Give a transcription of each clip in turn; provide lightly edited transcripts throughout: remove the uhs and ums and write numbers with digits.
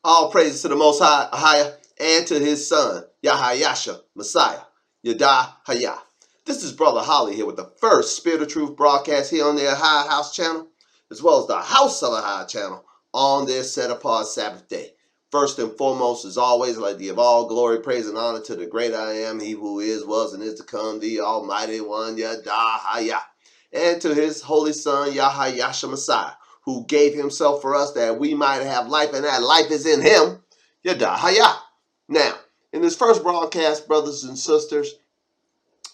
All praises to the Most High, Ahia, and to his son, Yahayasha, Messiah, Yada Haya. This is Brother Holly here with the first Spirit of Truth broadcast here on the Ahia House channel, as well as the House of Ahia channel on this set apart Sabbath day. First and foremost, as always, I'd like to give all glory, praise, and honor to the great I am, he who is, was, and is to come, the Almighty One, Yada Haya, and to his holy son, Yahayasha, Messiah, who gave himself for us that we might have life, and that life is in him. Yadahaya. Now, in this first broadcast, brothers and sisters,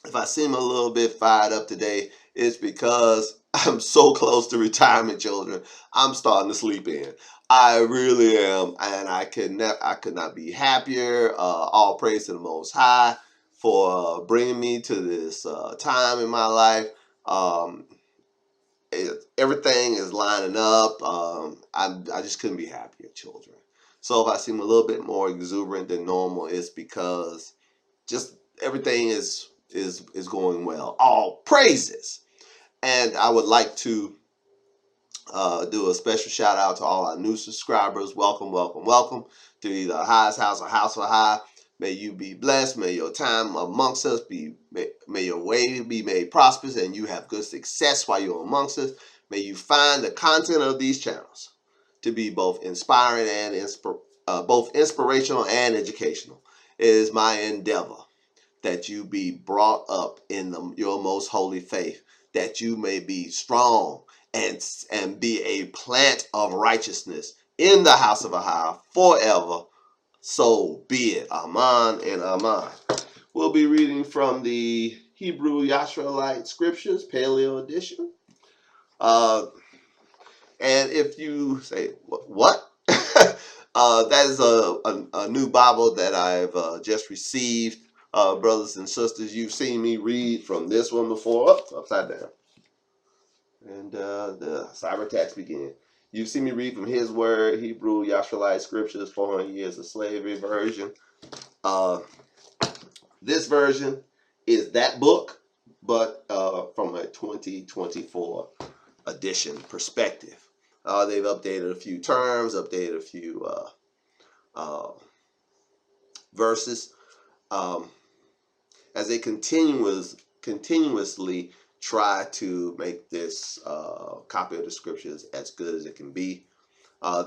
if I seem a little bit fired up today, it's because I'm so close to retirement, children. I'm starting to sleep in. I really am, and I could not be happier. All praise to the Most High for bringing me to this time in my life. Um, Everything is lining up. I just couldn't be happier, children. So if I seem a little bit more exuberant than normal, it's because just everything is going well. All praises. And I would like to do a special shout out to all our new subscribers. Welcome, welcome, welcome to either High's House or House for High. May you be blessed. May your time amongst us may your way be made prosperous and you have good success while you're amongst us. May you find the content of these channels to be both inspiring and both inspirational and educational. It is my endeavor that you be brought up in your most holy faith, that you may be strong and be a plant of righteousness in the house of Ahai forever. So be it. Aman and Aman. We'll be reading from the Hebrew Yashralite Scriptures, Paleo Edition. Uh, and if you say, what? That is a new Bible that I've just received. Brothers and sisters, you've seen me read from this one before. Upside down. And the cyber attacks begin. You've seen me read from His Word, Hebrew Yashralite Scriptures, 400 Years of Slavery version. Uh, this version is that book, but from a 2024 edition perspective. They've updated a few terms, updated a few uh, verses, as they continuously try to make this copy of the scriptures as good as it can be.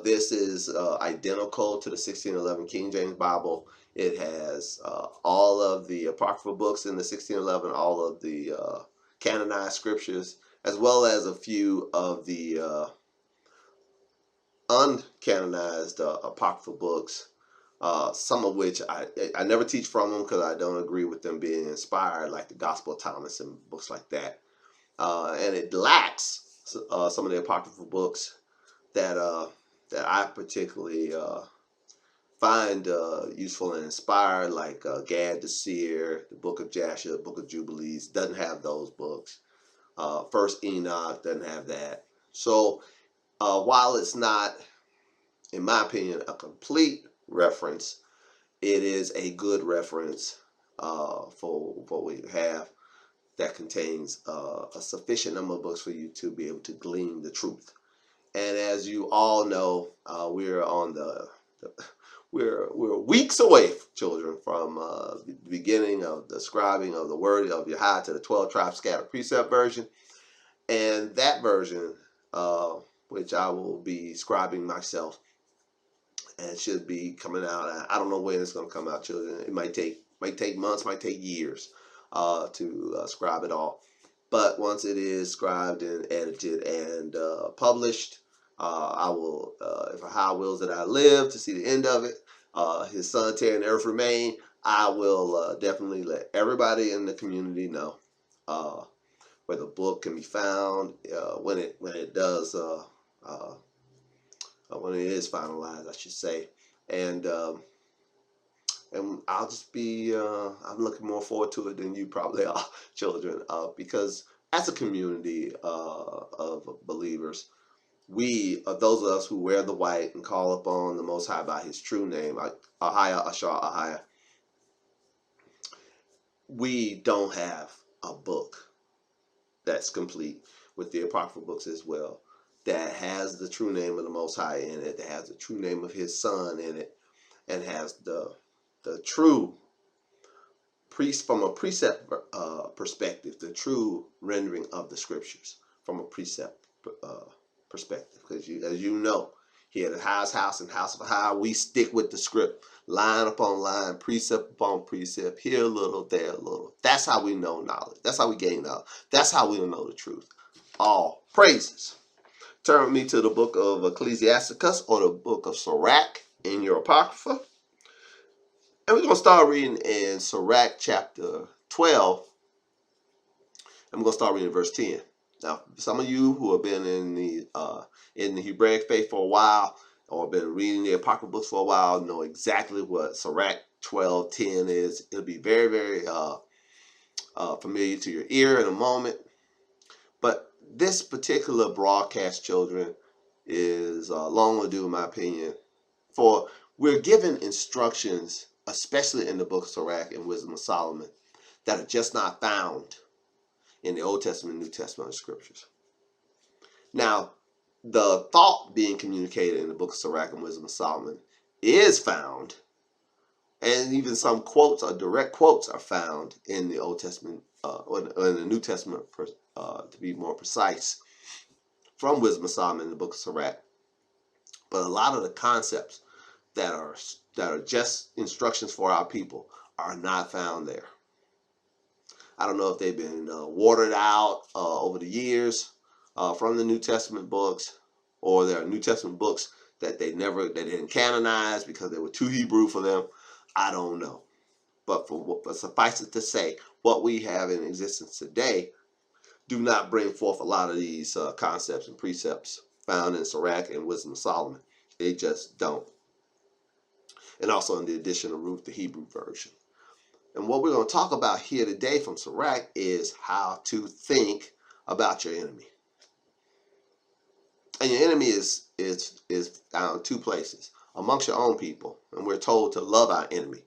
This is identical to the 1611 King James Bible. It has all of the apocryphal books in the 1611, all of the canonized scriptures, as well as a few of the uncanonized apocryphal books, some of which I never teach from them because I don't agree with them being inspired, like the Gospel of Thomas and books like that. And it lacks some of the apocryphal books that that I particularly find useful and inspired, like Gad the Seer, the Book of Jasher, the Book of Jubilees. Doesn't have those books. First Enoch doesn't have that. So while it's not, in my opinion, a complete reference, it is a good reference for what we have that contains a sufficient number of books for you to be able to glean the truth. And as you all know, we're on we're weeks away, children, from the beginning of the scribing of the word of Yahweh to the 12 tribes scattered precept version, and that version, which I will be scribing myself, and should be coming out. I don't know when it's going to come out, children. It might take months, might take years to scribe it all. But once it is scribed and edited and published, I will, if Ahai wills that I live to see the end of it, his son Terry and earth remain, I will definitely let everybody in the community know where the book can be found when it does. When it is finalized, I should say, and I'll just be I'm looking more forward to it than you probably are, children, because as a community of believers, we those of us who wear the white and call upon the Most High by His true name, Ahia Ashar Ahia, we don't have a book that's complete with the apocryphal books as well that has the true name of the Most High in it, that has the true name of His Son in it, and has the true priest from a precept perspective, the true rendering of the scriptures from a precept perspective. Because as you know, here at High's House and House of High, we stick with the script, line upon line, precept upon precept, here a little, there a little. That's how we know knowledge. That's how we gain knowledge. That's how we know the truth. All praises. Turn with me to the book of Ecclesiasticus, or the book of Sirach in your Apocrypha. And we're going to start reading in Sirach chapter 12. And we're going to start reading verse 10. Now, some of you who have been in the Hebraic faith for a while, or been reading the Apocryphal books for a while, know exactly what Sirach 12:10 is. It'll be very, very familiar to your ear in a moment. But this particular broadcast, children, is long overdue, in my opinion. For we're given instructions, especially in the book of Sirach and Wisdom of Solomon, that are just not found in the Old Testament and New Testament scriptures. Now, the thought being communicated in the book of Sirach and Wisdom of Solomon is found, and even some quotes or direct quotes are found in the Old Testament or in the New Testament, to be more precise, from Wisdom of Solomon in the book of Sirach. But a lot of the concepts that are just instructions for our people are not found there. I don't know if they've been watered out over the years from the New Testament books, or there are New Testament books that they didn't canonize because they were too Hebrew for them. I don't know. But suffice it to say, what we have in existence today do not bring forth a lot of these concepts and precepts found in Sirach and Wisdom of Solomon. They just don't. And also in the edition of Ruth, the Hebrew version. And what we're going to talk about here today from Sirach is how to think about your enemy. And your enemy is found in two places. Amongst your own people. And we're told to love our enemy.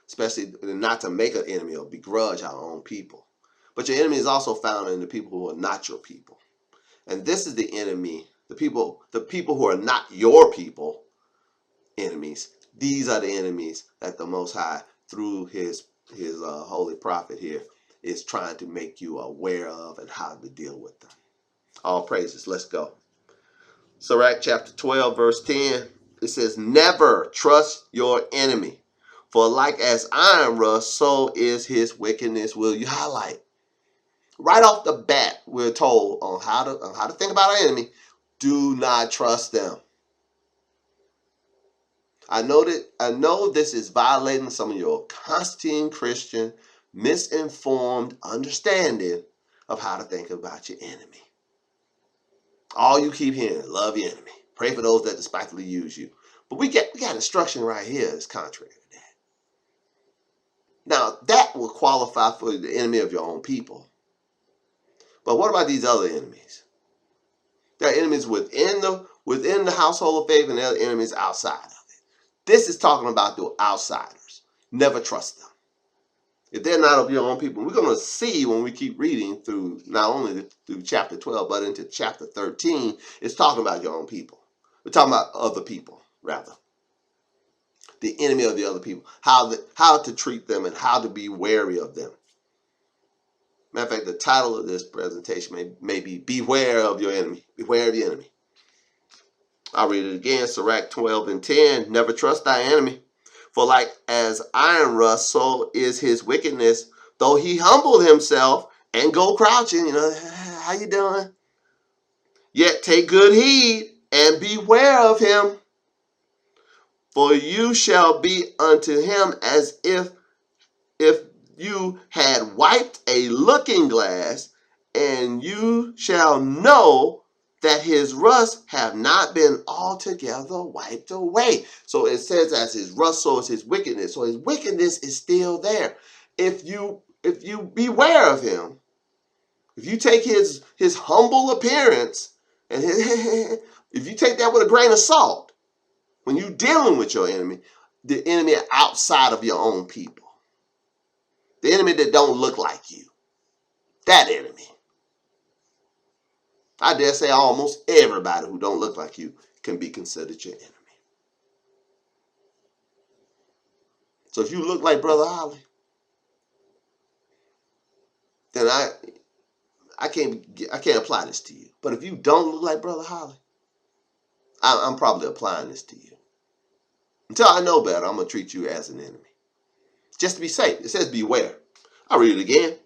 Especially not to make an enemy or begrudge our own people. But your enemy is also found in the people who are not your people. And this is the enemy, the people who are not your people, enemies. These are the enemies that the Most High, through his holy prophet here, is trying to make you aware of and how to deal with them. All praises. Let's go. Sirach chapter 12, verse 10. It says, "Never trust your enemy, for like as iron rust, so is his wickedness." Will you highlight? Right off the bat, we're told on how to think about our enemy. Do not trust them. I know this is violating some of your Constantine Christian misinformed understanding of how to think about your enemy. All you keep hearing, love your enemy. Pray for those that despitefully use you. But we got instruction right here that's contrary to that. Now, that will qualify for the enemy of your own people. But what about these other enemies? There are enemies within the household of faith, and there are enemies outside of it. This is talking about the outsiders. Never trust them. If they're not of your own people, we're going to see when we keep reading through, not only through chapter 12, but into chapter 13, it's talking about your own people. We're talking about other people, rather. The enemy of the other people. How to treat them and how to be wary of them. Matter of fact, the title of this presentation may be "Beware of Your Enemy." Beware of your enemy. I'll read it again. Sirach 12 and 10. "Never trust thy enemy. For like as iron rust, so is his wickedness. Though he humble himself and go crouching." How you doing? "Yet take good heed and beware of him. For you shall be unto him as if you had wiped a looking glass, and you shall know that his rust have not been altogether wiped away." So it says, as his rust, so is his wickedness. So his wickedness is still there. If you beware of him, if you take his humble appearance, and if you take that with a grain of salt, when you're dealing with your enemy, the enemy outside of your own people, the enemy that don't look like you, that enemy, I dare say almost everybody who don't look like you can be considered your enemy. So if you look like Brother Holly, then I can't apply this to you. But if you don't look like Brother Holly, I'm probably applying this to you. Until I know better, I'm going to treat you as an enemy. Just to be safe. It says beware. I'll read it again.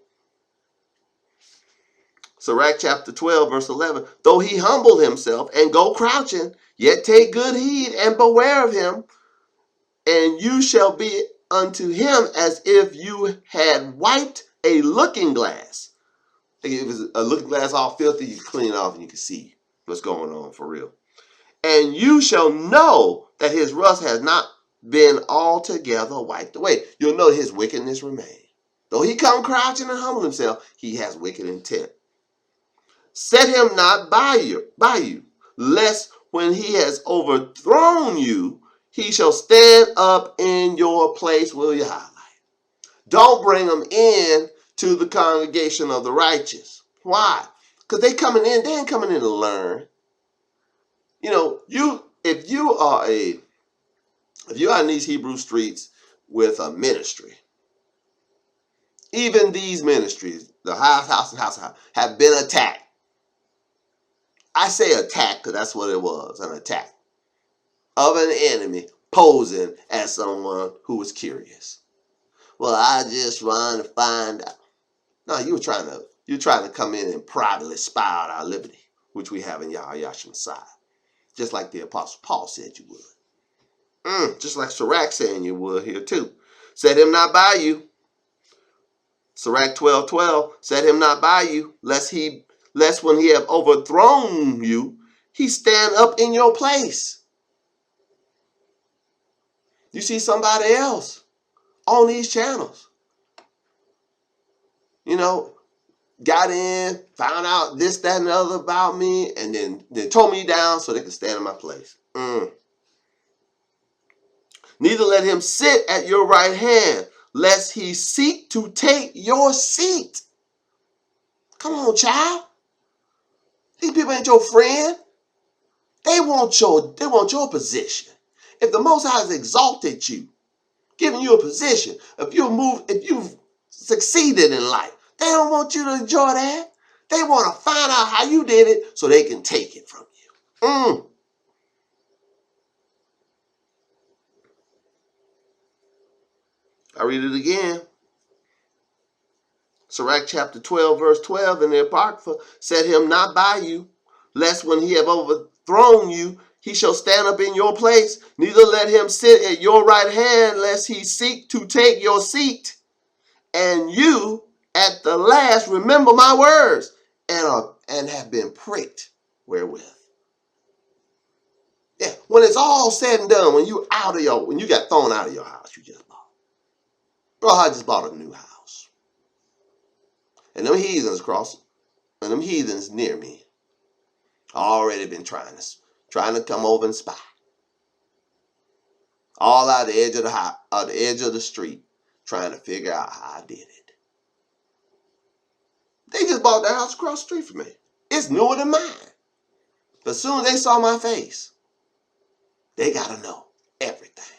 Sirach chapter 12, verse 11. Though he humble himself and go crouching, yet take good heed and beware of him, and you shall be unto him as if you had wiped a looking glass. If it was a looking glass all filthy, you can clean it off and you can see what's going on for real. And you shall know that his rust has not been altogether wiped away. You'll know his wickedness remains. Though he come crouching and humble himself, he has wicked intent. Set him not by you, lest when he has overthrown you, he shall stand up in your place. Will you highlight? Don't bring him in to the congregation of the righteous. Why? Because they ain't coming in to learn. You know, if you are in these Hebrew streets with a ministry, even these ministries, the house, have been attacked. I say attack because that's what it was, an attack of an enemy posing as someone who was curious. Well, I just want to find out. No, you're trying to come in and privately spy out our liberty, which we have in Yahweh Messiah. Just like the Apostle Paul said you would. Just like Sirach saying you would here too. Set him not by you. Sirach 12:12. Set him not by you, lest when he have overthrown you, he stand up in your place. You see somebody else on these channels, got in, found out this, that, and the other about me, and then tore me down so they could stand in my place. Neither let him sit at your right hand, lest he seek to take your seat. Come on, child. These people ain't your friend. They want your position. If the Most High has exalted you, giving you a position, if you've succeeded in life, they don't want you to enjoy that. They want to find out how you did it so they can take it from you. I read it again. Sirach chapter 12, verse 12 in the Apocrypha. Set him not by you, lest when he have overthrown you, he shall stand up in your place. Neither let him sit at your right hand, lest he seek to take your seat. And you, at the last, remember my words, and have been pricked wherewith. Yeah, when it's all said and done, when you got thrown out of your house you just bought. Bro, I just bought a new house. And them heathens near me already been trying to come over and spy. All out the edge of the street, trying to figure out how I did it. They just bought their house across the street from me. It's newer than mine. But as soon as they saw my face, they got to know everything.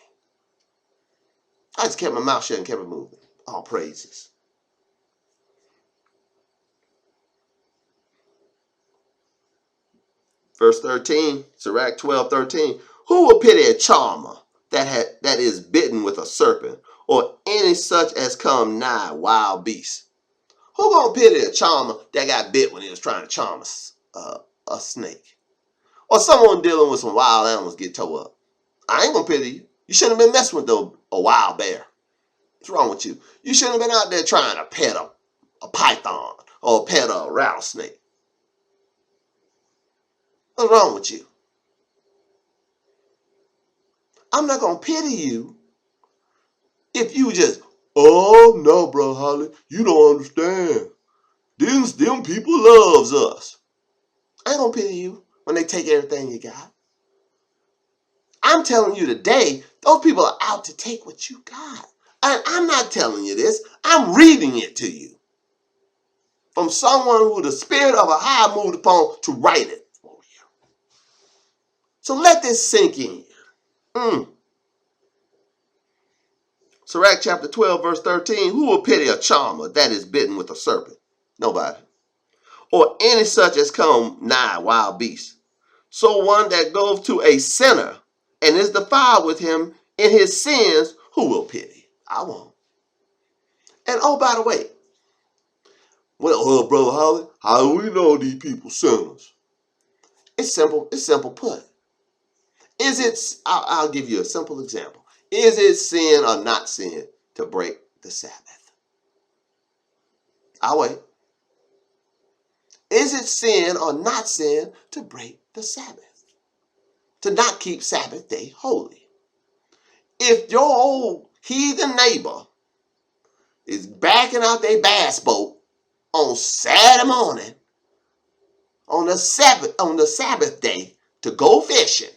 I just kept my mouth shut and kept it moving. All praises. Verse 13, Sirach 12:13. Who will pity a charmer that is bitten with a serpent, or any such as come nigh wild beasts? Who gonna pity a charmer that got bit when he was trying to charm a snake? Or someone dealing with some wild animals get tore up? I ain't gonna pity you. You shouldn't have been messing with a wild bear. What's wrong with you? You shouldn't have been out there trying to pet a python or pet a rattlesnake. What's wrong with you? I'm not going to pity you if you just, oh, no, bro, Holly, you don't understand. Them people loves us. I ain't going to pity you when they take everything you got. I'm telling you today, those people are out to take what you got. And I'm not telling you this. I'm reading it to you. from someone who the spirit of a high moved upon to write it for you. So let this sink in. Sirach chapter 12, verse 13. Who will pity a charmer that is bitten with a serpent? Nobody. Or any such as come nigh wild beasts. So one that goes to a sinner and is defiled with him in his sins, who will pity? I won't. And oh, by the way, well, Brother Holly, how do we know these people sinners? It's simple. It's simple put. Is it? I'll give you a simple example. Is it sin or not sin to break the Sabbath? I'll wait. Is it sin or not sin to break the Sabbath? To not keep Sabbath day holy? If your old heathen neighbor is backing out their bass boat on Saturday morning, on the Sabbath day to go fishing,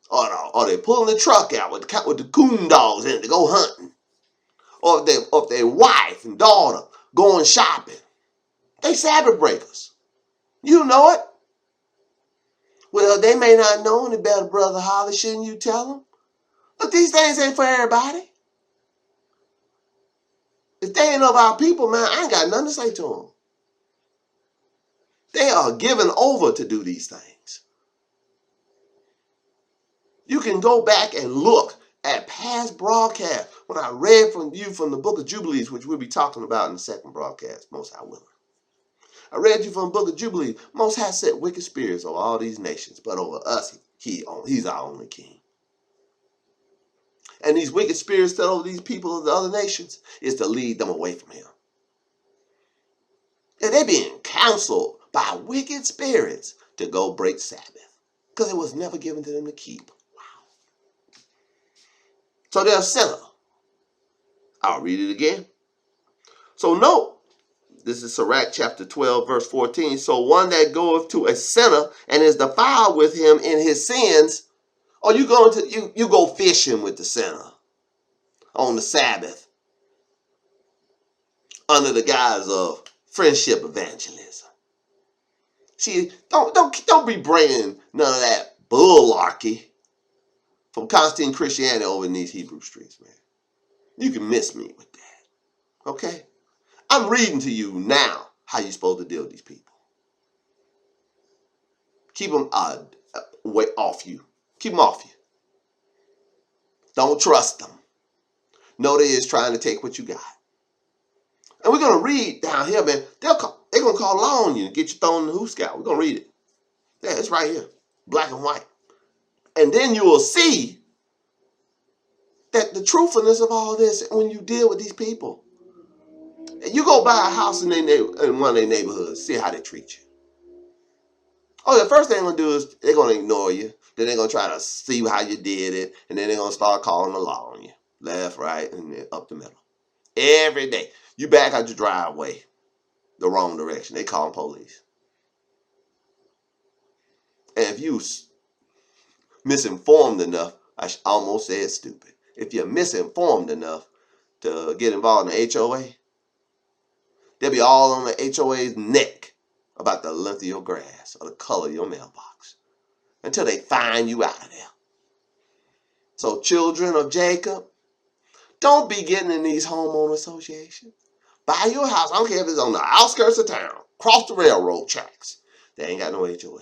or they're pulling the truck out with the coon dogs in it to go hunting, or if their wife and daughter going shopping, they Sabbath breakers. You know it. Well, they may not know any better, Brother Holly. Shouldn't you tell them? But these things ain't for everybody. If they ain't of our people, man, I ain't got nothing to say to them. They are given over to do these things. You can go back and look at past broadcasts when I read from the book of Jubilees, which we'll be talking about in the second broadcast, Most High willing. I read you from the book of Jubilees. Most High set wicked spirits over all these nations, but over us, he's our only king. And these wicked spirits that over these people of the other nations is to lead them away from him. And they're being counseled by wicked spirits to go break Sabbath because it was never given to them to keep. Wow. So they're a sinner. I'll read it again. So note, this is Sirach chapter 12, verse 14. So one that goeth to a sinner and is defiled with him in his sins, or you go fishing with the sinner on the Sabbath under the guise of friendship evangelism. See, don't be bringing none of that bullarchy from Constantine Christianity over in these Hebrew streets, man. You can miss me with that. Okay? I'm reading to you now how you're supposed to deal with these people. Keep them way off you. Keep them off you. Don't trust them. Know they is trying to take what you got. And we're going to read down here, man. They're going to call law on you and get you thrown in the hoop scout. We're going to read it. Yeah, it's right here. Black and white. And then you will see that the truthfulness of all this when you deal with these people. And you go buy a house in one of their neighborhoods, see how they treat you. Oh, the first thing they're going to do is they're going to ignore you. Then they're going to try to see how you did it. And then they're going to start calling the law on you. Left, right, and then up the middle. Every day. You back out your driveway the wrong direction. They call police. And if you misinformed enough, I almost said stupid. If you're misinformed enough to get involved in the HOA, they'll be all on the HOA's neck about the length of your grass or the color of your mailbox until they find you out of there. So children of Jacob, don't be getting in these homeowner associations. Buy your house. I don't care if it's on the outskirts of town, cross the railroad tracks. They ain't got no HOA.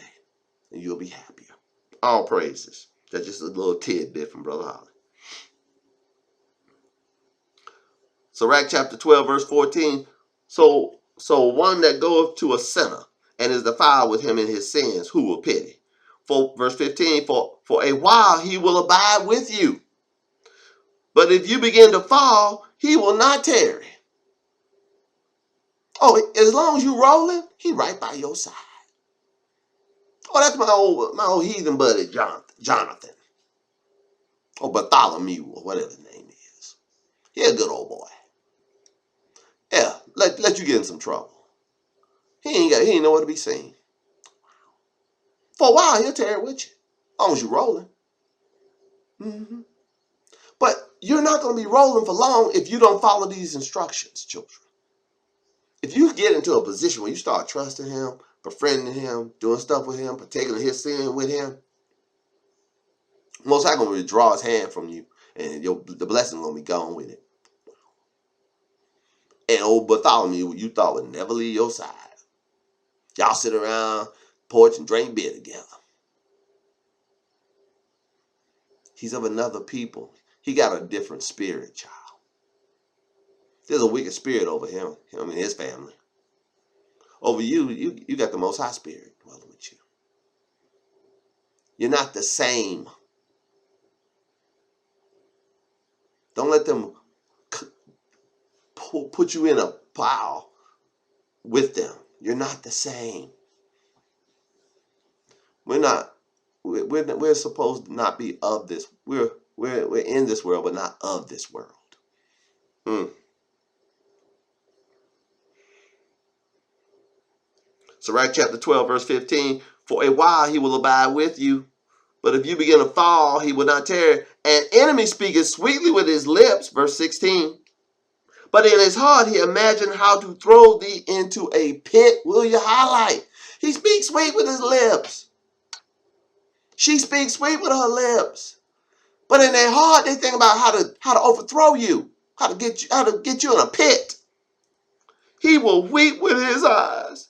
And you'll be happier. All praises. That's just a little tidbit from Brother Holly. Sirach chapter 12, verse 14. So one that goeth to a sinner and is defiled with him in his sins, who will pity? For verse 15, for a while he will abide with you. But if you begin to fall, he will not tarry. Oh, as long as you rolling, he right by your side. Oh, that's my old heathen buddy, Jonathan. Or Bartholomew, or whatever his name is. He a good old boy. Yeah, let you get in some trouble. He ain't nowhere to be seen. For a while, he'll tear it with you. As long as you're rolling. Mm-hmm. But you're not going to be rolling for long if you don't follow these instructions, children. if you get into a position where you start trusting him, befriending him, doing stuff with him, partaking of his sin with him, Most High gonna withdraw his hand from you, and the blessing gonna be gone with it. And old Bartholomew, you thought would never leave your side. Y'all sit around porch and drink beer together. He's of another people. He got a different spirit, child. There's a wicked spirit over him and his family. Over you got the Most High Spirit dwelling with you. You're not the same. Don't let them put you in a pile with them. You're not the same. We're supposed to not be of this. We're in this world, but not of this world. Sirach chapter 12, verse 15. For a while he will abide with you, but if you begin to fall, he will not tarry. An enemy speaketh sweetly with his lips, verse 16. But in his heart he imagined how to throw thee into a pit. Will you highlight? He speaks sweet with his lips. She speaks sweet with her lips. But in their heart, they think about how to overthrow you, how to get you in a pit. He will weep with his eyes.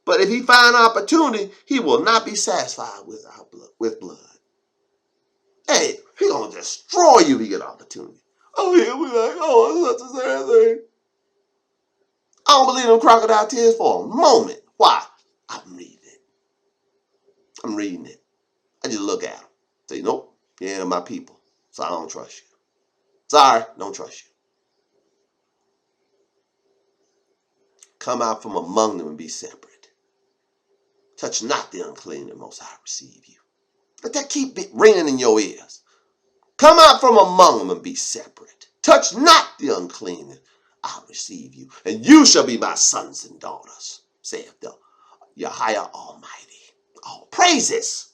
But if he find opportunity, he will not be satisfied with blood. Hey, he gonna destroy you if he get opportunity. Oh, he'll be like, oh, it's such a sad thing. I don't believe them crocodile tears for a moment. Why? I'm reading it. I just look at them. Say, nope, you ain't my people. So I don't trust you. Sorry, don't trust you. Come out from among them and be separate. Touch not the unclean, and Most High receive you. Let that keep ringing in your ears. Come out from among them and be separate. Touch not the unclean, and I'll receive you. And you shall be my sons and daughters, saith the Yahweh Almighty. All praises.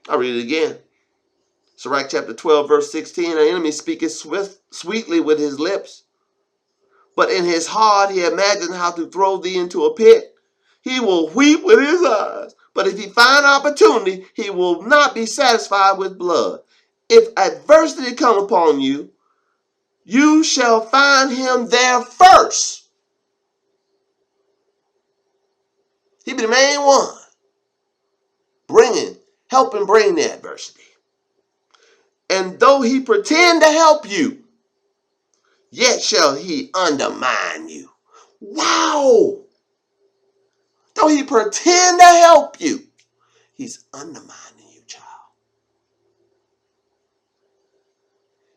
I'll read it again. Sirach chapter 12, verse 16. An enemy speaketh sweetly with his lips, but in his heart he imagined how to throw thee into a pit. He will weep with his eyes, but if he find opportunity, he will not be satisfied with blood. If adversity come upon you, you shall find him there first. He be the main one, helping bring the adversity. And though he pretend to help you, yet shall he undermine you. Wow! Though he pretend to help you, he's undermining you, child.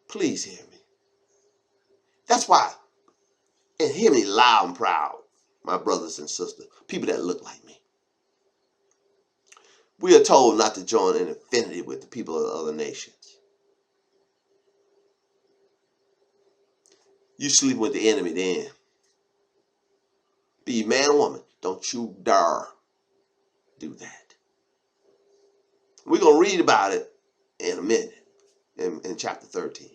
Please hear me. That's why, and hear me loud and proud, my brothers and sisters, people that look like me. We are told not to join in affinity with the people of other nations. You sleep with the enemy then. Be man or woman, don't you dare do that. We're going to read about it in a minute, in chapter 13.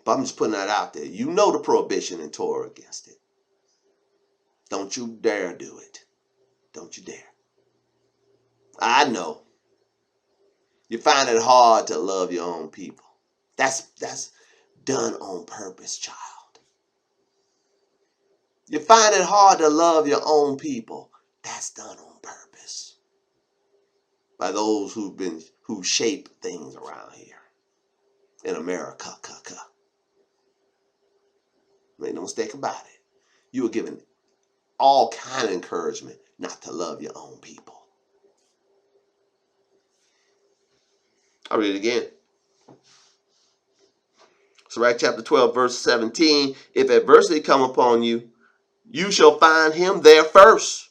But I'm just putting that out there. You know the prohibition in Torah against it. Don't you dare do it. Don't you dare. I know. You find it hard to love your own people. That's done on purpose, child. You find it hard to love your own people. That's done on purpose. By those who shape things around here in America. Make no mistake about it. You were given all kind of encouragement not to love your own people. I'll read it again. Sirach chapter 12, verse 17. If adversity come upon you, you shall find him there first.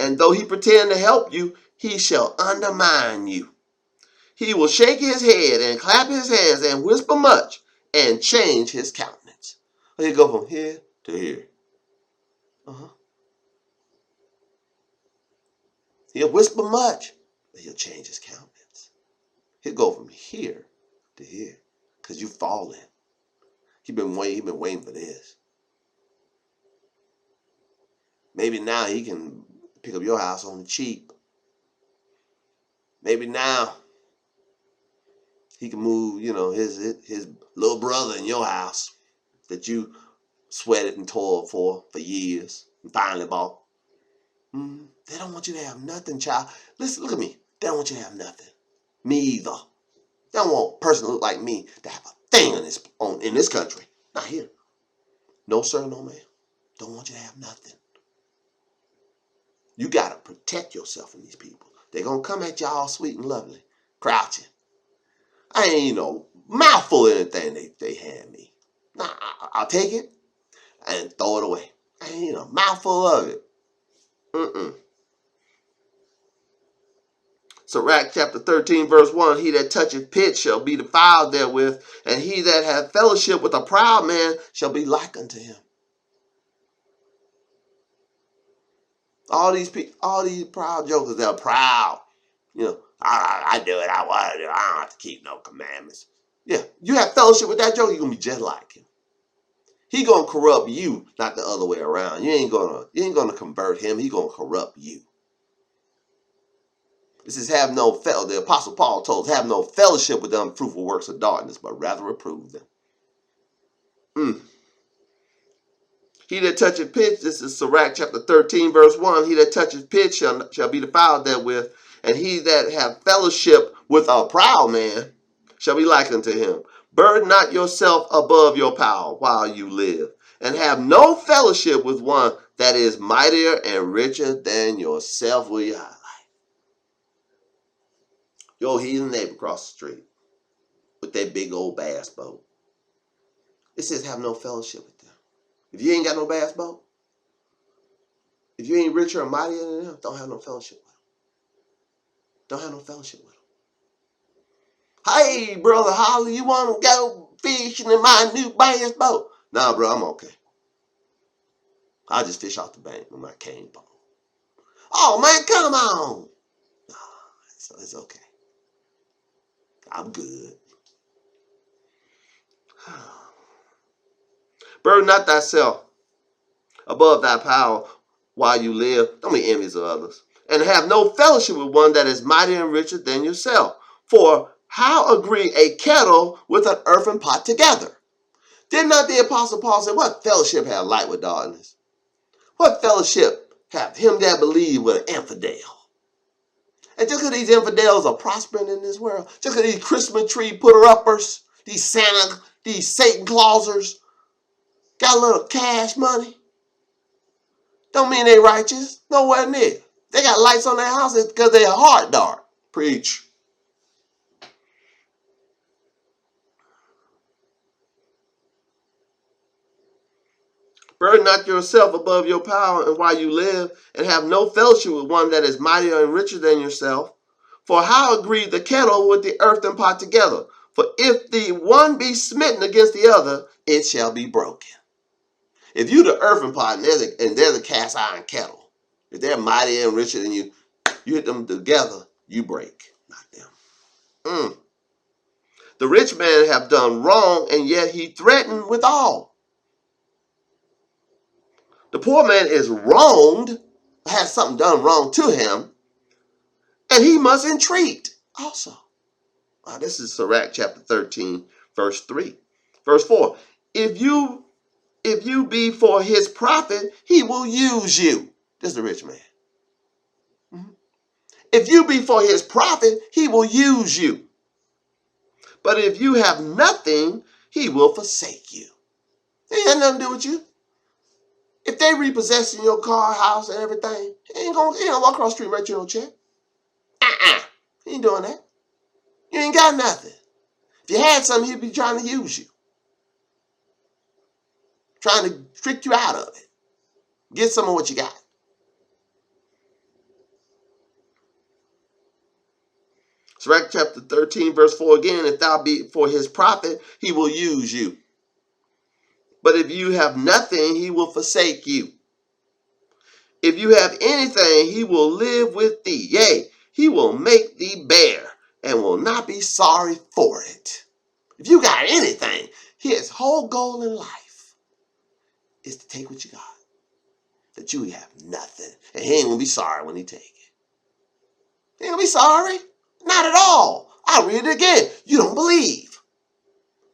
And though he pretend to help you, he shall undermine you. He will shake his head and clap his hands and whisper much and change his countenance. He'll go from here to here. He'll whisper much, but he'll change his countenance. He'll go from here to here. because you've fallen. He been waiting for this. Maybe now he can pick up your house on the cheap. Maybe now he can move, his little brother in your house that you sweated and toiled for years and finally bought. They don't want you to have nothing, child. Listen, look at me. They don't want you to have nothing. Me either. They don't want a person to look like me to have a thing in this country. Not here. No sir, no ma'am. Don't want you to have nothing. You got to protect yourself from these people. They're going to come at you all sweet and lovely, crouching. I ain't no mouthful of anything they hand me. Nah, I'll take it and throw it away. I ain't a mouthful of it. Sirach chapter 13 verse 1, he that toucheth pit shall be defiled therewith, and he that hath fellowship with a proud man shall be like unto him. All these proud jokers, they're proud. I do it, I want to do it, I don't have to keep no commandments. Yeah, you have fellowship with that joker, you're going to be just like him. He going to corrupt you, not the other way around. You ain't going to convert him, he going to corrupt you. This is the Apostle Paul told us, have no fellowship with the unfruitful works of darkness, but rather reprove them. He that toucheth pitch, this is Sirach chapter 13, verse 1, he that toucheth pitch shall be defiled therewith, and he that hath fellowship with a proud man shall be like unto him. Burden not yourself above your power while you live, and have no fellowship with one that is mightier and richer than yourself with your highlight. Your heathen neighbor across the street with that big old bass boat. It says have no fellowship with them. If you ain't got no bass boat, if you ain't richer or mightier than them, don't have no fellowship with them. Don't have no fellowship with them. Hey, Brother Holly, you want to go fishing in my new bass boat? Nah, bro, I'm okay. I just fish off the bank with my cane boat. Oh, man, come on. Nah, it's okay. I'm good. Burden not thyself above thy power while you live. Don't be envious of others. And have no fellowship with one that is mightier and richer than yourself. For how agree a kettle with an earthen pot together? Did not the Apostle Paul say, what fellowship have light with darkness? What fellowship have him that believe with an infidel? And just because these infidels are prospering in this world, just because these Christmas tree putter-uppers, these Satan Clausers, got a little cash money, don't mean they righteous. Nowhere near. They got lights on their houses because their heart dark. Preach. Burden not yourself above your power and while you live, and have no fellowship with one that is mightier and richer than yourself. For how agree the kettle with the earthen pot together? For if the one be smitten against the other, it shall be broken. If you the earthen pot and there's a cast iron kettle, if they're mightier and richer than you, you hit them together, you break, not them. The rich man have done wrong, and yet he threatened withal. The poor man is wronged, has something done wrong to him, and he must entreat also. This is Sirach chapter 13, verse 3. Verse 4. If you be for his profit, he will use you. This is the rich man. If you be for his profit, he will use you. But if you have nothing, he will forsake you. It ain't nothing to do with you. If they repossessing your car, house, and everything, he ain't gonna walk across the street and write you no check. He ain't doing that. You ain't got nothing. If you had something, he'd be trying to use you. Trying to trick you out of it. Get some of what you got. Sirach chapter 13, verse 4 again. If thou be for his profit, he will use you. But if you have nothing, he will forsake you. If you have anything, he will live with thee. Yea, he will make thee bear and will not be sorry for it. if you got anything, his whole goal in life is to take what you got. That you have nothing. And he ain't going to be sorry when he take it. He ain't going to be sorry. Not at all. I'll read it again. You don't believe.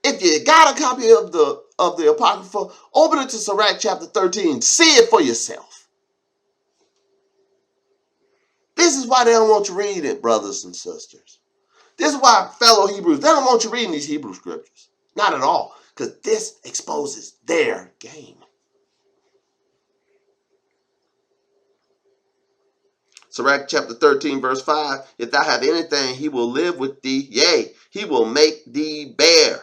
If you got a copy of the Apocrypha, open it to Sirach chapter 13. See it for yourself. This is why they don't want you reading it, brothers and sisters. This is why fellow Hebrews, they don't want you reading these Hebrew scriptures. Not at all. Because this exposes their game. Sirach chapter 13, verse 5. If thou have anything, he will live with thee. Yea, he will make thee bear,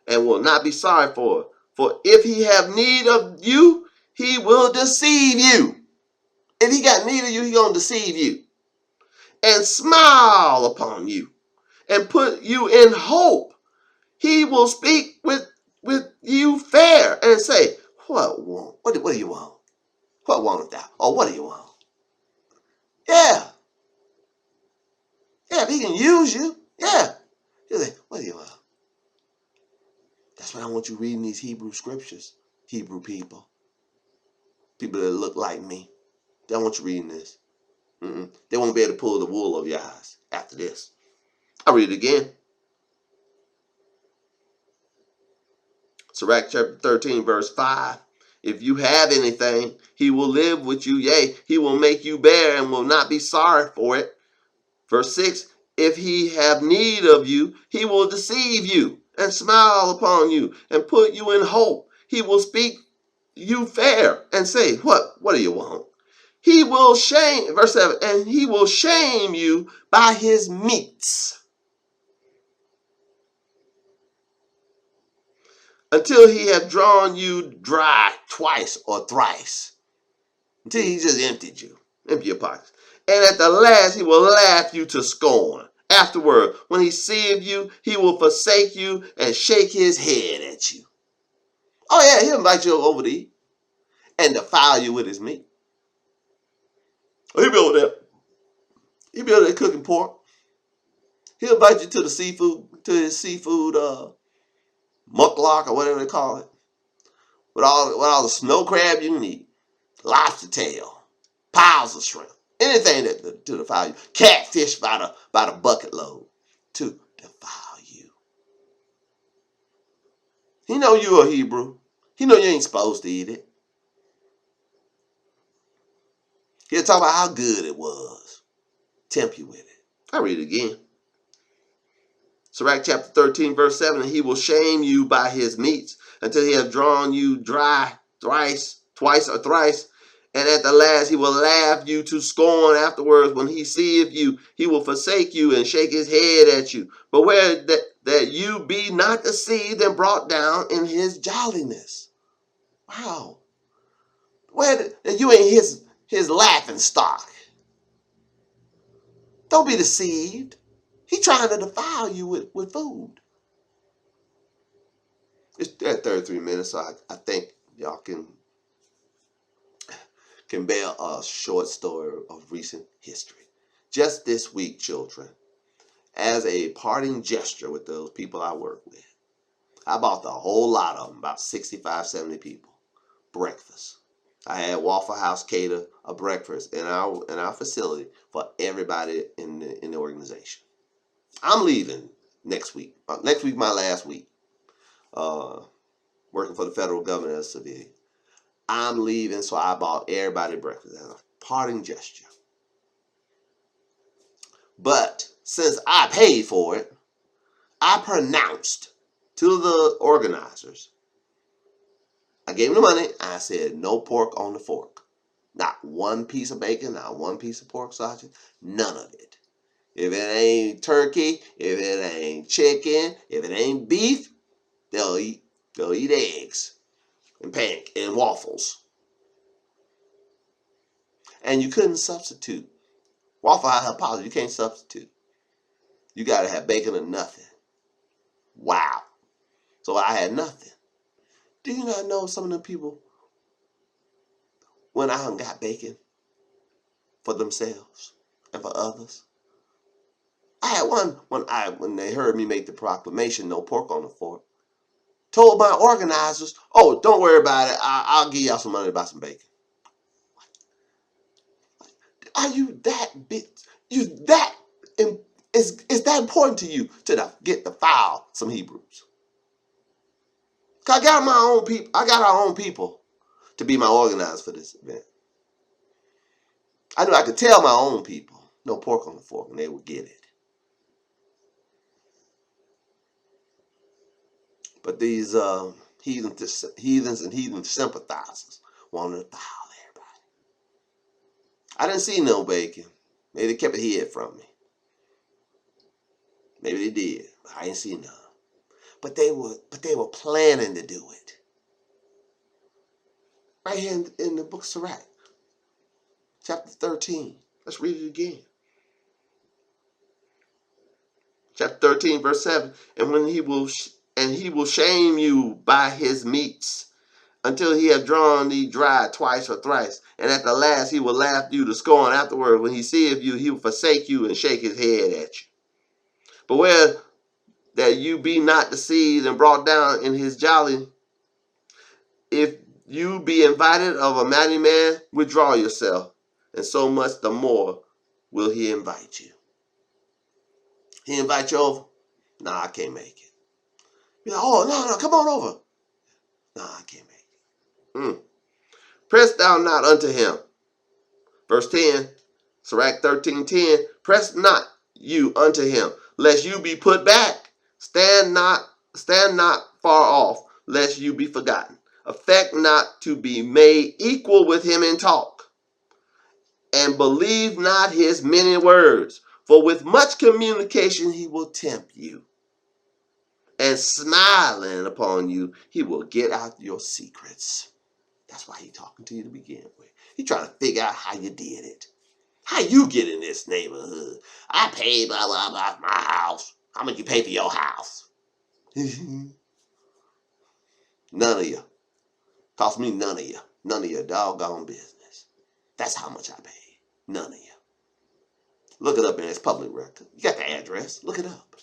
and will not be sorry for it. For if he have need of you, he will deceive you. If he got need of you, he gonna deceive you. And smile upon you. And put you in hope. He will speak with you fair and say, what do you want? What wanteth thou? Or what do you want? Yeah. Yeah, if he can use you, yeah. He'll say, what do you want? That's why I want you reading these Hebrew scriptures. Hebrew people. People that look like me. They don't want you reading this. They won't be able to pull the wool over your eyes after this. I'll read it again. Sirach chapter 13, verse 5. If you have anything, he will live with you. Yea, he will make you bear and will not be sorry for it. Verse 6. If he have need of you, he will deceive you and smile upon you and put you in hope. He will speak you fair and say, what do you want? He will shame, verse 7, and he will shame you by his meats until he have drawn you dry twice or thrice, until he just emptied you, empty your pockets. And at the last, he will laugh you to scorn. Afterward, when he seeth you, he will forsake you and shake his head at you. Oh yeah, he'll invite you over to eat and defile you with his meat. Oh, he'll be over there. He'll be over there cooking pork. He'll invite you to the seafood, to his seafood mucklock or whatever they call it. With all the snow crab you can eat. Lobster tail. Piles of shrimp. Anything to defile you. Catfish by the bucket load to defile you. He know you a Hebrew. He know you ain't supposed to eat it. He'll talk about how good it was. Tempt you with it. I read it again. Sirach chapter 13, verse 7, and he will shame you by his meats until he have drawn you dry twice or thrice. And at the last he will laugh you to scorn. Afterwards, when he seeth you, he will forsake you and shake his head at you. But where that you be not deceived and brought down in his jolliness. Wow. Where that you ain't his laughing stock. Don't be deceived. He trying to defile you with food. It's at 33 minutes, so I think y'all can bear a short story of recent history. Just this week, children, as a parting gesture with those people I work with, I bought the whole lot of them, about 65, 70 people, breakfast. I had Waffle House cater a breakfast in our facility for everybody in the organization. I'm leaving next week. Next week, my last week. Working for the federal government as a civilian. I'm leaving, so I bought everybody breakfast as a parting gesture. But since I paid for it, I pronounced to the organizers, I gave them the money, I said no pork on the fork. Not one piece of bacon, not one piece of pork sausage, none of it. If it ain't turkey, if it ain't chicken, if it ain't beef, they'll eat eggs and waffles. And you couldn't substitute. Waffle House apology, you can't substitute. You got to have bacon or nothing. Wow. So I had nothing. Do you not know some of the people went out and got bacon for themselves and for others? I had one when they heard me make the proclamation, no pork on the fork, told my organizers, "Oh, don't worry about it. I'll give y'all some money to buy some bacon." Are you that big? You that is that important to you to get to file some Hebrews? Cause I got my own people. I got our own people to be my organizers for this event. I knew I could tell my own people no pork on the fork, and they would get it. But these heathens and heathen sympathizers wanted to file everybody. I didn't see no bacon. Maybe they kept it hid from me. Maybe they did. But I didn't see none. But they were planning to do it. Right here in the book of Sirach, chapter 13. Let's read it again. Chapter 13, verse 7. And when he will shame you by his meats, until he have drawn thee dry twice or thrice. And at the last he will laugh you to scorn afterward. When he seeth you, he will forsake you and shake his head at you. Beware that you be not deceived and brought down in his jolly. If you be invited of a mighty man, withdraw yourself, and so much the more will he invite you. He invite you over? Nah, I can't make it. You're like, oh, no, come on over. Nah, I can't make it. Press thou not unto him. Verse 10, Sirach 13:10. Press not you unto him, lest you be put back. Stand not far off, lest you be forgotten. Affect not to be made equal with him in talk, and believe not his many words. For with much communication he will tempt you, and smiling upon you, he will get out your secrets. That's why he's talking to you to begin with. He's trying to figure out how you did it. How you get in this neighborhood? I paid blah, blah, blah, my house. How much you pay for your house? None of you. Cost me none of you. None of your doggone business. That's how much I paid. None of you. Look it up in its public record. You got the address. Look it up.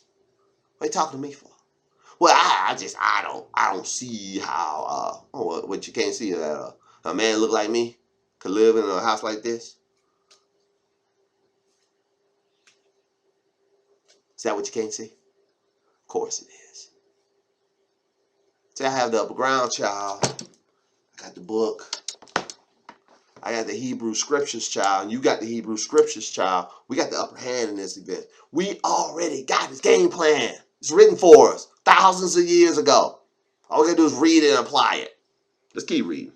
What are you talking to me for? Well, I don't see how, what you can't see that a man look like me could live in a house like this? Is that what you can't see? Of course it is. See, I have the upper ground, child. I got the book. I got the Hebrew scriptures, child. And you got the Hebrew scriptures, child. We got the upper hand in this event. We already got this game plan. It's written for us thousands of years ago. All we got to do is read it and apply it. Let's keep reading.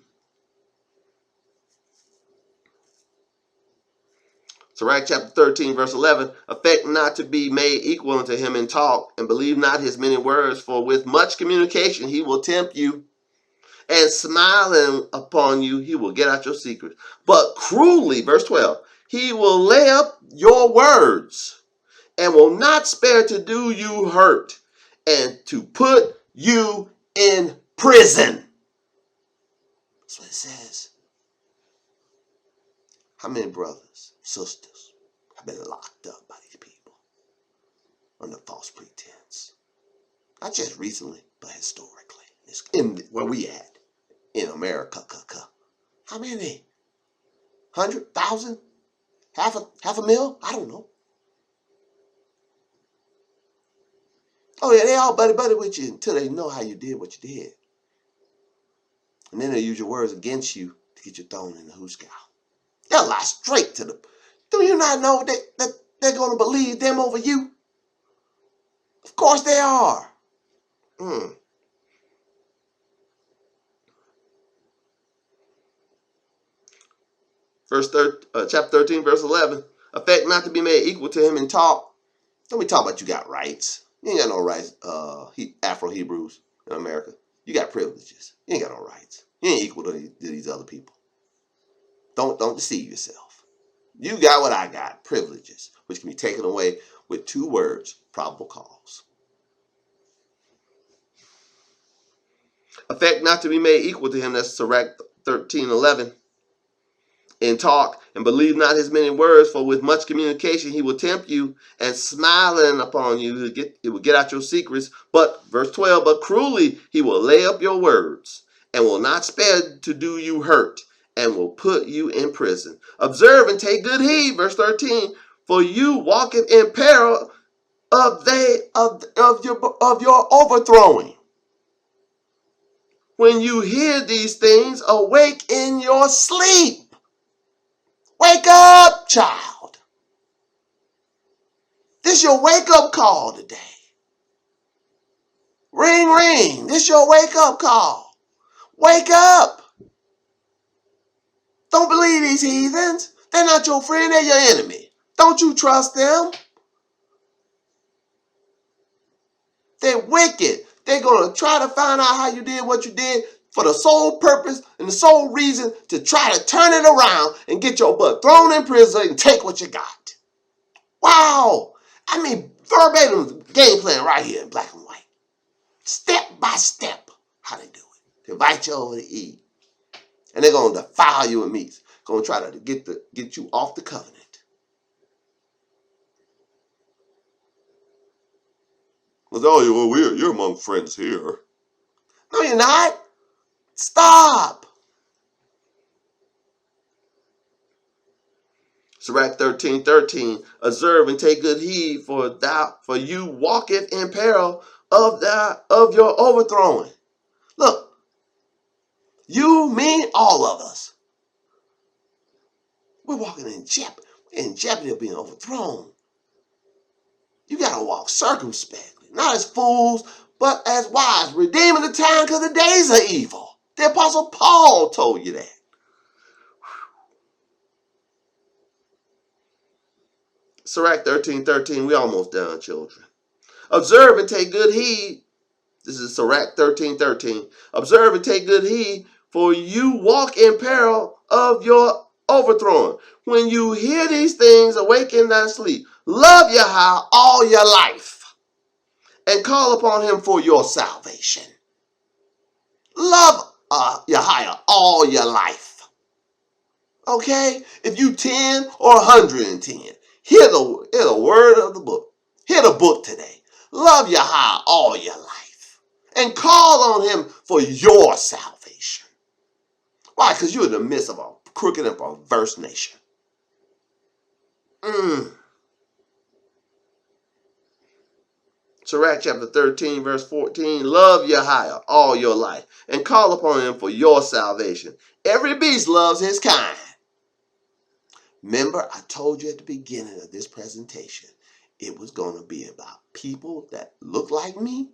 Sirach chapter 13, verse 11. Affect not to be made equal unto him in talk, and believe not his many words, for with much communication he will tempt you, and smiling upon you he will get out your secrets. But cruelly, verse 12, he will lay up your words, and will not spare to do you hurt, and to put you in prison. That's what it says. How many brothers, sisters have been locked up by these people under false pretense? Not just recently, but historically. In where we at in America. How many? 100,000? Half a mil? I don't know. Oh yeah, they all buddy with you until they know how you did what you did. And then they use your words against you to get you thrown in the hoosegow. They'll lie straight to them. Do you not know that they're going to believe them over you? Of course they are. Chapter 13, verse 11. Affect not to be made equal to him in talk. Don't be talking about you got rights. You ain't got no rights, Afro-Hebrews in America. You got privileges. You ain't got no rights. You ain't equal to these other people. Don't deceive yourself. You got what I got, privileges, which can be taken away with 2 words, probable cause. Affect not to be made equal to him, that's Sirach 13:11. in talk, and believe not his many words, for with much communication he will tempt you, and smiling upon you, it will get out your secrets. But, verse 12, but cruelly he will lay up your words, and will not spare to do you hurt, and will put you in prison. Observe and take good heed, verse 13, for you walketh in peril of your overthrowing. When you hear these things, awake in your sleep. Wake up, child. This your wake-up call today. Ring, ring. This your wake-up call. Wake up. Don't believe these heathens. They're not your friend, they're your enemy. Don't you trust them? They're wicked. They're going to try to find out how you did what you did for the sole purpose and the sole reason to try to turn it around and get your butt thrown in prison and take what you got. Wow. I mean, verbatim game plan right here in black and white. Step by step, how they do it. They invite you over to eat. And they're going to defile you with meats. Going to try to get you off the covenant. Well, you're among friends here. No, you're not. Stop. Sirach 13:13. Observe and take good heed, for you walketh in peril of your overthrowing. Look, you, me, all of us. We're walking in jeopardy of being overthrown. You got to walk circumspectly, not as fools, but as wise, redeeming the time because the days are evil. The Apostle Paul told you that. Sirach 13:13. We almost done, children. Observe and take good heed. This is Sirach 13:13. Observe and take good heed, for you walk in peril of your overthrowing. When you hear these things, awake in thy sleep. Love Yahweh all your life, and call upon him for your salvation. Love Yahweh all your life. Okay? If you 10 or 110, hear the word of the book. Hear the book today. Love Yahweh all your life. And call on him for your salvation. Why? Because you're in the midst of a crooked and perverse nation. Sirach chapter 13, verse 14. Love Yahweh all your life, and call upon him for your salvation. Every beast loves his kind. Remember, I told you at the beginning of this presentation, it was going to be about people that look like me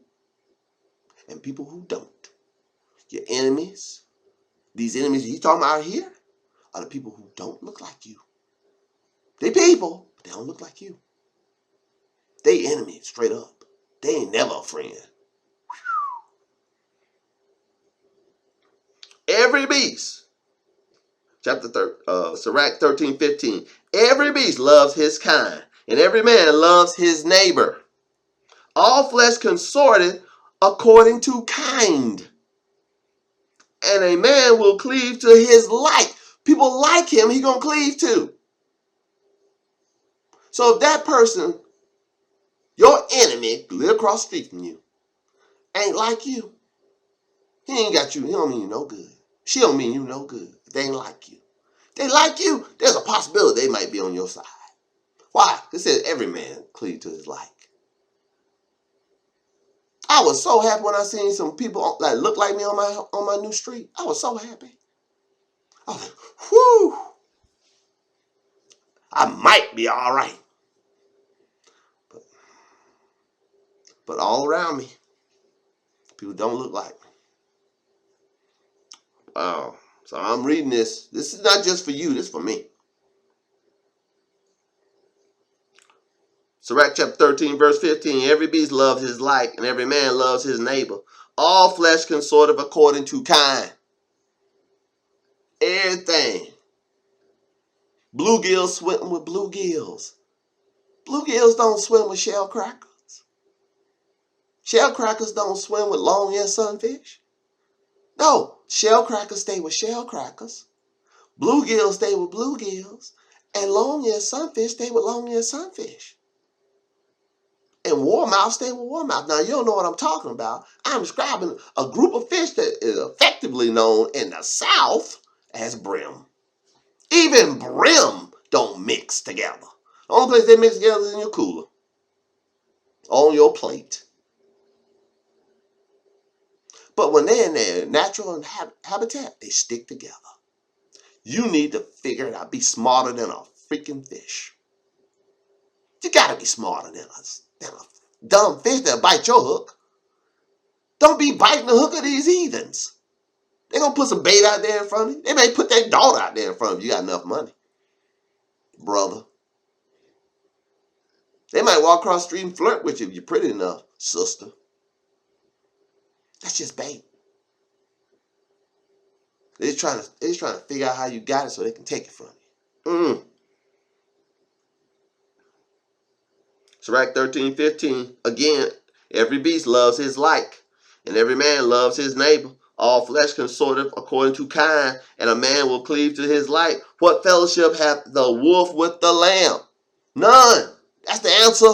and people who don't. Your enemies, these enemies he's talking about here, are the people who don't look like you. They people, but they don't look like you. They enemies, straight up. They ain't never a friend. Every beast, Sirach 13:15. Every beast loves his kind, and every man loves his neighbor. All flesh consorted according to kind, and a man will cleave to his like. People like him, he gonna cleave to. So if that person, your enemy, live across the street from you, ain't like you, he ain't got you, he don't mean you no good. She don't mean you no good. They ain't like you. They like you, there's a possibility they might be on your side. Why? It says every man cleave to his like. I was so happy when I seen some people that look like me on my new street. I was so happy. I was like, whew, I might be all right. But all around me, people don't look like me. Wow. So I'm reading this. This is not just for you, this is for me. Sirach chapter 13, verse 15. Every beast loves his like, and every man loves his neighbor. All flesh consorteth according to kind. Everything. Bluegills swim with bluegills. Bluegills don't swim with shell crackers. Shell crackers don't swim with long-eared sunfish. No, shell crackers stay with shell crackers. Bluegills stay with bluegills, and long-eared sunfish stay with long-eared sunfish. And warmouth stay with warmouth. Now, you don't know what I'm talking about. I'm describing a group of fish that is effectively known in the South as brim. Even brim don't mix together. The only place they mix together is in your cooler, on your plate. But when they're in their natural habitat, they stick together. You need to figure it out. Be smarter than a freaking fish. You gotta be smarter than a dumb fish that'll bite your hook. Don't be biting the hook of these heathens. They're gonna put some bait out there in front of you. They may put their daughter out there in front of you. You got enough money, brother. They might walk across the street and flirt with you if you're pretty enough, sister. That's just bait. They're just trying to figure out how you got it so they can take it from you. Sirach 13:15. Again, every beast loves his like, and every man loves his neighbor. All flesh consorteth according to kind, and a man will cleave to his like. What fellowship hath the wolf with the lamb? None. That's the answer.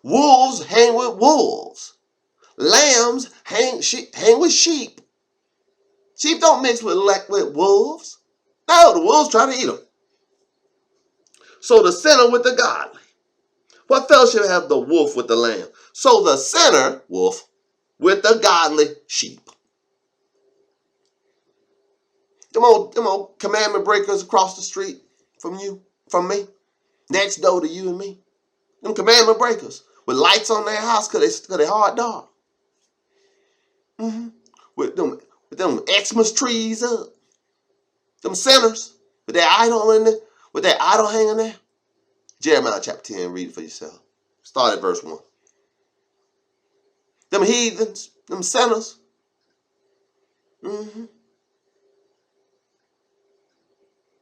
Wolves hang with wolves. Lambs hang with sheep. Sheep don't mix with wolves. No, the wolves try to eat them. So the sinner with the godly. What fellowship have the wolf with the lamb? So the sinner, wolf, with the godly sheep. Them old commandment breakers across the street from me, next door to you and me. Them commandment breakers with lights on their house because they hard dog. With them Xmas trees up. Them sinners with their idol in there, with their idol hanging there. Jeremiah chapter 10, read it for yourself. Start at verse 1. Them heathens, them sinners.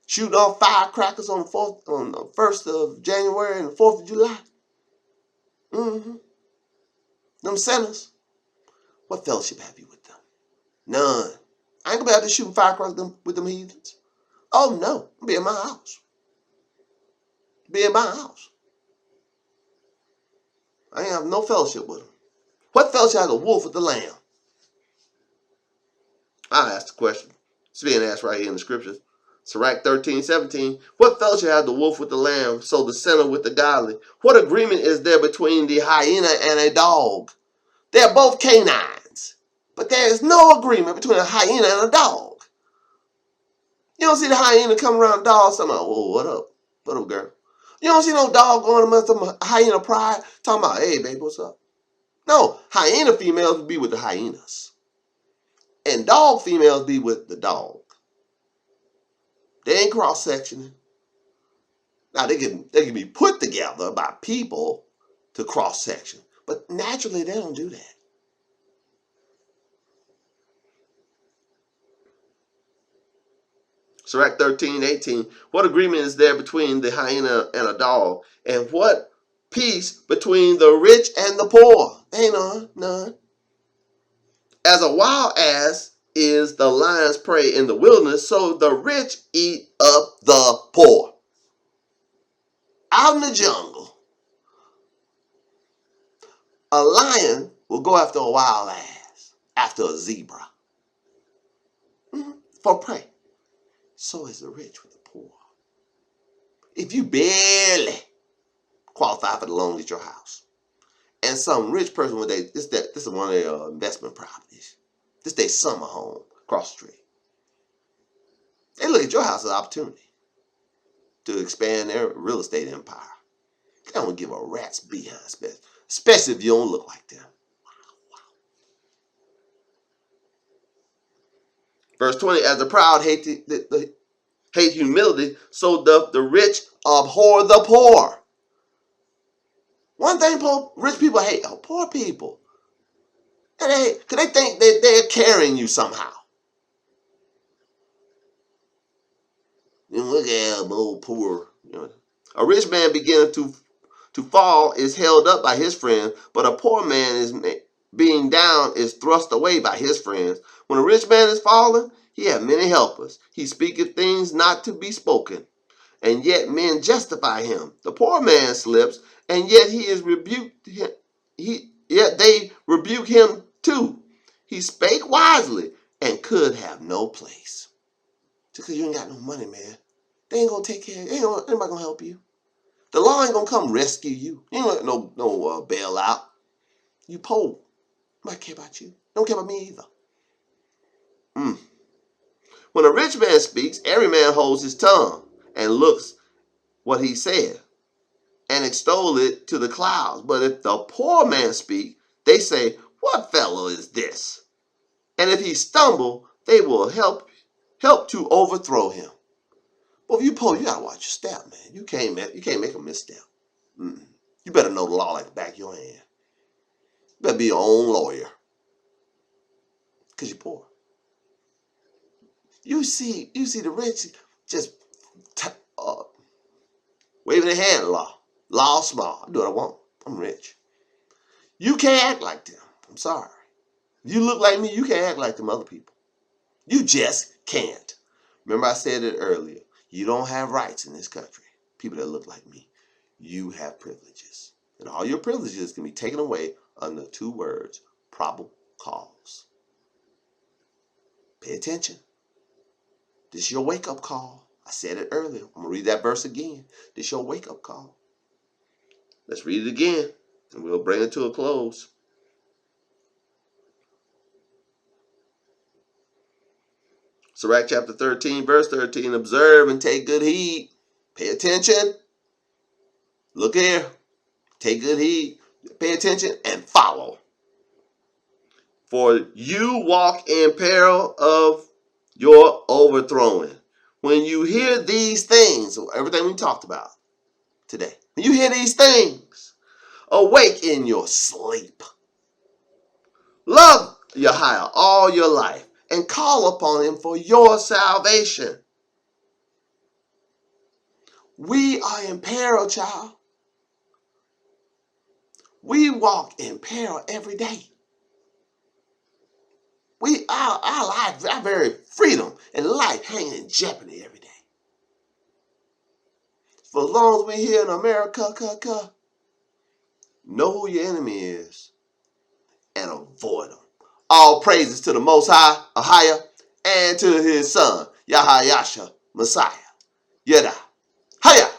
Shooting off firecrackers on the 1st of January and the 4th of July. Them sinners. What fellowship have you with them? None. I ain't gonna be out there shooting firecrackers with them heathens. Oh no, be in my house. Be in my house. I ain't have no fellowship with them. What fellowship has the wolf with the lamb? I asked the question. It's being asked right here in the scriptures. Sirach 13:17. What fellowship has the wolf with the lamb, so the sinner with the godly? What agreement is there between the hyena and a dog? They're both canines, but there is no agreement between a hyena and a dog. You don't see the hyena come around dogs talking about, "Whoa, what up? What up, girl?" You don't see no dog going amongst some hyena pride talking about, "Hey, baby, what's up?" No, hyena females be with the hyenas, and dog females be with the dog. They ain't cross-sectioning. Now, they can be put together by people to cross-section, but naturally they don't do that. Sirach 13:18. What agreement is there between the hyena and a dog? And what peace between the rich and the poor? Ain't none. As a wild ass is the lion's prey in the wilderness, so the rich eat up the poor. Out in the jungle, a lion will go after a wild ass, after a zebra, for prey. So is the rich with the poor. If you barely qualify for the loan at your house, and some rich person with this is one of their investment properties, this their summer home across the street, they look at your house as an opportunity to expand their real estate empire. They don't give a rat's behind, especially if you don't look like them. Verse 20, as the proud hate humility, so doth the rich abhor the poor. One thing rich people hate are poor people. Because they think that they're carrying you somehow. Look at him, old poor. A rich man beginning to fall is held up by his friends, but a poor man is being down is thrust away by his friends. When a rich man is falling, He hath many helpers. He speaketh things not to be spoken, and yet men justify him. The poor man slips, and yet he is rebuked. Yet they rebuke him too. He spake wisely and could have no place. Just because you ain't got no money, man, they ain't gonna take care of you. Anybody gonna help you. The law ain't gonna come rescue you. You ain't gonna no bailout. You poor. Nobody care about you. They don't care about me either. When a rich man speaks, every man holds his tongue and looks what he said and extol it to the clouds. But if the poor man speak, they say, what fellow is this? And if he stumble, they will help to overthrow him. Well, if you poor, you gotta watch your step, man. You can't make a misstep. You better know the law like the back of your hand. You better be your own lawyer, because you're poor. You see the rich just waving their hand. Law small. I do what I want. I'm rich. You can't act like them. I'm sorry. If you look like me, you can't act like them other people. You just can't. Remember I said it earlier. You don't have rights in this country. People that look like me. You have privileges. And all your privileges can be taken away under 2 words. Probable cause. Pay attention. This is your wake-up call. I said it earlier. I'm going to read that verse again. This is your wake-up call. Let's read it again, and we'll bring it to a close. Sirach chapter 13, verse 13. Observe and take good heed. Pay attention. Look here. Take good heed. Pay attention and follow. For you walk in peril of your overthrowing. When you hear these things, everything we talked about today, when you hear these things, awake in your sleep. Love Yahweh all your life and call upon him for your salvation. We are in peril, child. We walk in peril every day. Our life, our very freedom and life hang in jeopardy every day. For as long as we're here in America, know who your enemy is and avoid them. All praises to the Most High, Ahia, and to his son, Yahayasha, Messiah. Yada. Hiya.